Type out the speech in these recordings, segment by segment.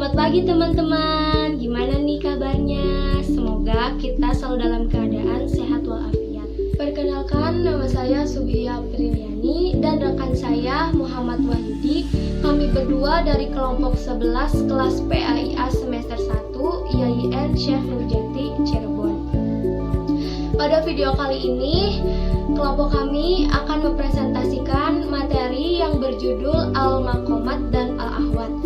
Selamat pagi teman-teman, gimana nih kabarnya? Semoga kita selalu dalam keadaan sehat walafiat. Perkenalkan, nama saya Subhiya Priliani dan rekan saya Muhammad Wahyudi. Kami berdua dari kelompok 11 kelas PAIA semester 1 IAIN Syekh Nurjati Cirebon. Pada video kali ini, kelompok kami akan mempresentasikan materi yang berjudul Al-Maqamat dan Al-Ahwat.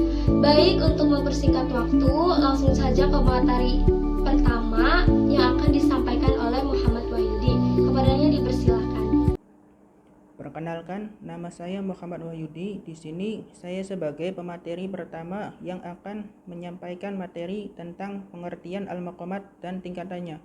Baik, untuk mempersingkat waktu, langsung saja ke materi pertama yang akan disampaikan oleh Muhammad Wahyudi. Kepadanya dipersilakan. Perkenalkan, nama saya Muhammad Wahyudi. Di sini saya sebagai pemateri pertama yang akan menyampaikan materi tentang pengertian al-maqamat dan tingkatannya.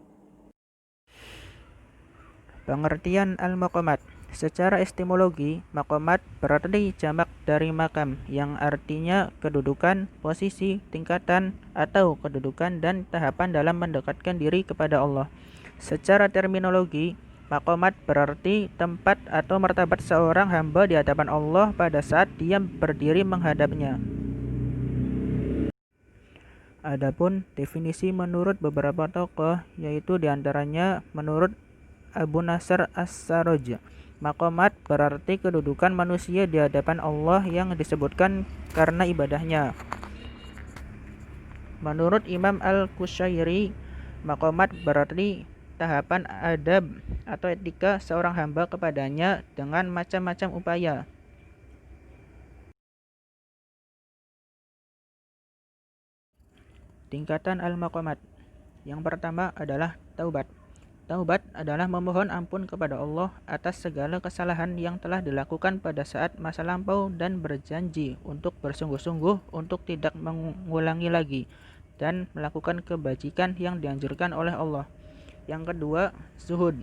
Pengertian al-maqamat. Secara etimologi, maqamat berarti jamak dari makam, yang artinya kedudukan, posisi, tingkatan, atau kedudukan dan tahapan dalam mendekatkan diri kepada Allah. Secara terminologi, maqamat berarti tempat atau martabat seorang hamba di hadapan Allah pada saat dia berdiri menghadapnya. Adapun definisi menurut beberapa tokoh, yaitu diantaranya menurut Abu Nasr As-Sarraj, maqamat berarti kedudukan manusia di hadapan Allah yang disebutkan karena ibadahnya. Menurut Imam Al-Qushairi, maqamat berarti tahapan adab atau etika seorang hamba kepadanya dengan macam-macam upaya. Tingkatan al-maqamat. Yang pertama adalah taubat. Taubat adalah memohon ampun kepada Allah atas segala kesalahan yang telah dilakukan pada saat masa lampau dan berjanji untuk bersungguh-sungguh untuk tidak mengulangi lagi dan melakukan kebajikan yang dianjurkan oleh Allah. Yang kedua, zuhud.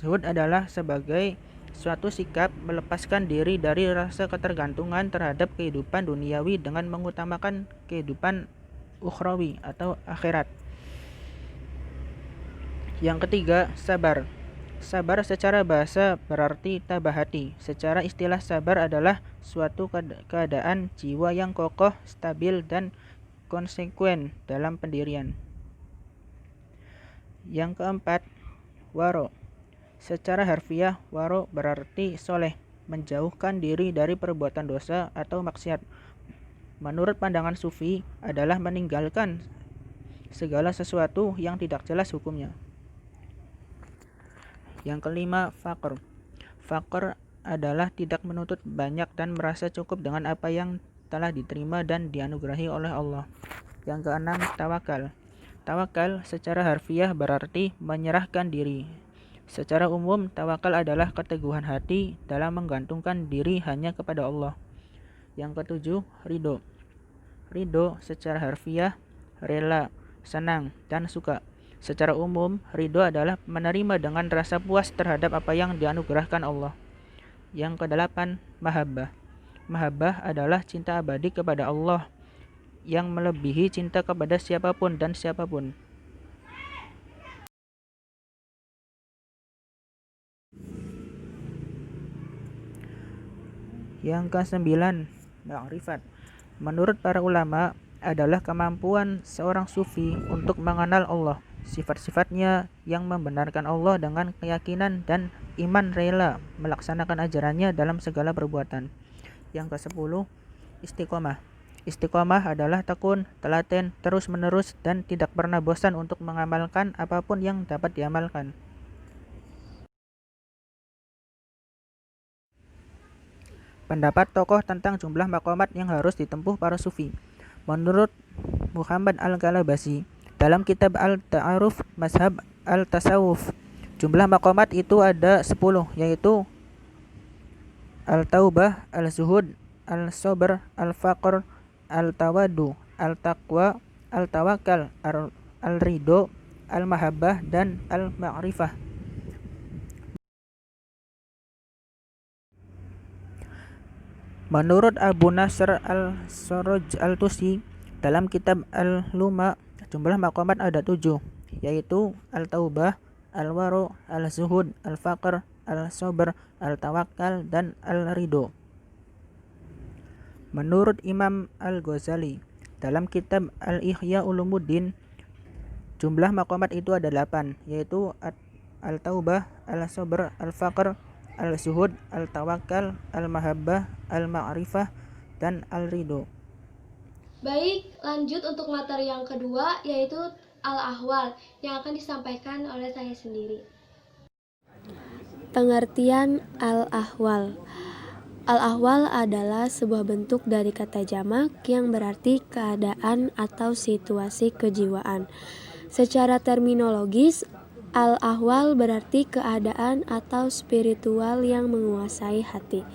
Zuhud adalah sebagai suatu sikap melepaskan diri dari rasa ketergantungan terhadap kehidupan duniawi dengan mengutamakan kehidupan ukhrawi atau akhirat. Yang ketiga, sabar. Sabar secara bahasa berarti tabah hati. Secara istilah, sabar adalah suatu keadaan jiwa yang kokoh, stabil, dan konsekuen dalam pendirian. Yang keempat, waro. Secara harfiah, waro berarti soleh, menjauhkan diri dari perbuatan dosa atau maksiat. Menurut pandangan sufi, adalah meninggalkan segala sesuatu yang tidak jelas hukumnya. Yang kelima, faqr. Faqr adalah tidak menuntut banyak dan merasa cukup dengan apa yang telah diterima dan dianugerahi oleh Allah. Yang keenam, tawakal. Tawakal secara harfiah berarti menyerahkan diri. Secara umum, tawakal adalah keteguhan hati dalam menggantungkan diri hanya kepada Allah. Yang ketujuh, ridho. Ridho secara harfiah rela, senang, dan suka. Secara umum, ridho adalah menerima dengan rasa puas terhadap apa yang dianugerahkan Allah. Yang kedelapan, mahabbah. Mahabbah adalah cinta abadi kepada Allah yang melebihi cinta kepada siapapun dan siapapun. Yang kesembilan, ma'rifat. Menurut para ulama, adalah kemampuan seorang sufi untuk mengenal Allah, sifat-sifatnya yang membenarkan Allah dengan keyakinan dan iman rela melaksanakan ajarannya dalam segala perbuatan. Yang ke-10, istiqomah. Istiqomah adalah tekun, telaten, terus-menerus, dan tidak pernah bosan untuk mengamalkan apapun yang dapat diamalkan. Pendapat tokoh tentang jumlah maqamat yang harus ditempuh para sufi. Menurut Muhammad Al-Kalabasi, dalam kitab Al-Ta'aruf Mazhab Al-Tasawuf, jumlah maqamat itu ada 10, yaitu Al-Taubah, Al-Zuhud, Al-Sabr, Al-Faqr, Al-Tawadu, Al-Taqwa, Al-Tawakal, Al-Ridho, Al-Mahabbah, dan Al-Ma'rifah. Menurut Abu Nasr Al-Sarraj Al-Tusi, dalam kitab Al-Luma, jumlah maqamat ada 7, yaitu Al-Taubah, Al-Waro, Al-Zuhud, Al-Faqr, Al-Sabr, Al-Tawakkal, dan Al-Ridho. Menurut Imam Al-Ghazali, Dalam kitab Al-Ihya Ulumuddin, jumlah maqamat itu ada 8, yaitu Al-Taubah, Al-Sabr, Al-Faqr, Al-Zuhud, Al-Tawakkal, Al-Mahabbah, Al-Ma'rifah, dan Al-Ridho. Baik, lanjut untuk materi yang kedua, yaitu Al-Ahwal, yang akan disampaikan oleh saya sendiri. Pengertian Al-Ahwal. Al-ahwal adalah sebuah bentuk dari kata jamak yang berarti keadaan atau situasi kejiwaan. Secara terminologis, al-ahwal berarti keadaan atau spiritual yang menguasai hati.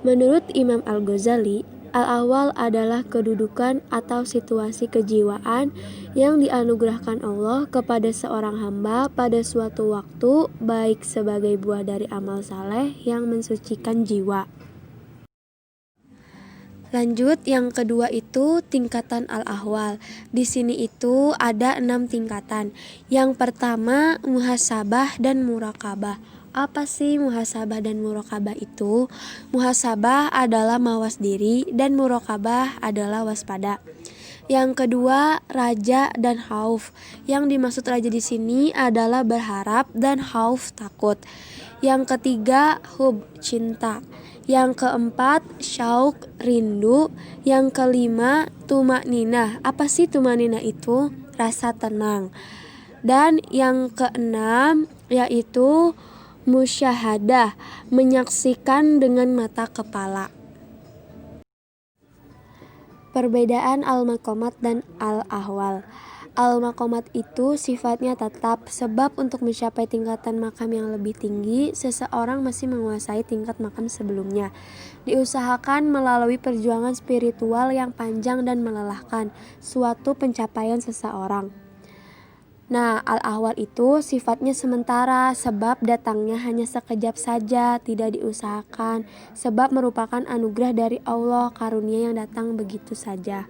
Menurut Imam Al-Ghazali, al-ahwal adalah kedudukan atau situasi kejiwaan yang dianugerahkan Allah kepada seorang hamba pada suatu waktu, baik sebagai buah dari amal saleh yang mensucikan jiwa. Lanjut, yang kedua itu tingkatan al-ahwal. Di sini itu ada 6 tingkatan. Yang pertama, muhasabah dan murakabah. Apa sih muhasabah dan murakabah itu? Muhasabah adalah mawas diri dan murakabah adalah waspada. Yang kedua, raja dan khauf. Yang dimaksud raja di sini adalah berharap dan khauf takut. Yang ketiga, hub cinta. Yang keempat, syauk rindu. Yang kelima, tumakninah. Apa sih tumakninah itu? Rasa tenang. Dan yang keenam yaitu musyahadah, menyaksikan dengan mata kepala. Perbedaan al-maqamat dan al-ahwal. Al-maqamat itu sifatnya tetap, sebab untuk mencapai tingkatan makam yang lebih tinggi, seseorang masih menguasai tingkat makam sebelumnya. Diusahakan melalui perjuangan spiritual yang panjang dan melelahkan, suatu pencapaian seseorang. Nah, al-ahwal itu sifatnya sementara, sebab datangnya hanya sekejap saja, tidak diusahakan, sebab merupakan anugerah dari Allah, karunia yang datang begitu saja.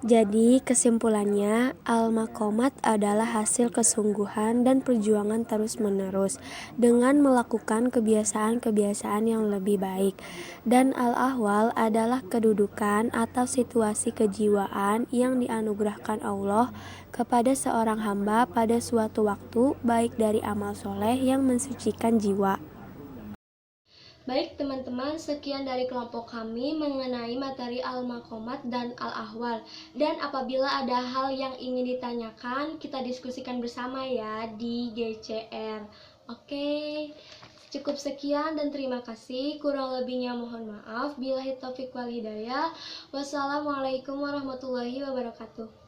Jadi kesimpulannya, al-maqamat adalah hasil kesungguhan dan perjuangan terus-menerus dengan melakukan kebiasaan-kebiasaan yang lebih baik. Dan al-ahwal adalah kedudukan atau situasi kejiwaan yang dianugerahkan Allah kepada seorang hamba pada suatu waktu, baik dari amal soleh yang mensucikan jiwa. Baik teman-teman, sekian dari kelompok kami mengenai materi al-maqamat dan al-ahwal. Dan apabila ada hal yang ingin ditanyakan, kita diskusikan bersama ya di GCR. Oke, cukup sekian dan terima kasih. Kurang lebihnya mohon maaf. Billahi taufiq wal hidayah. Wassalamualaikum warahmatullahi wabarakatuh.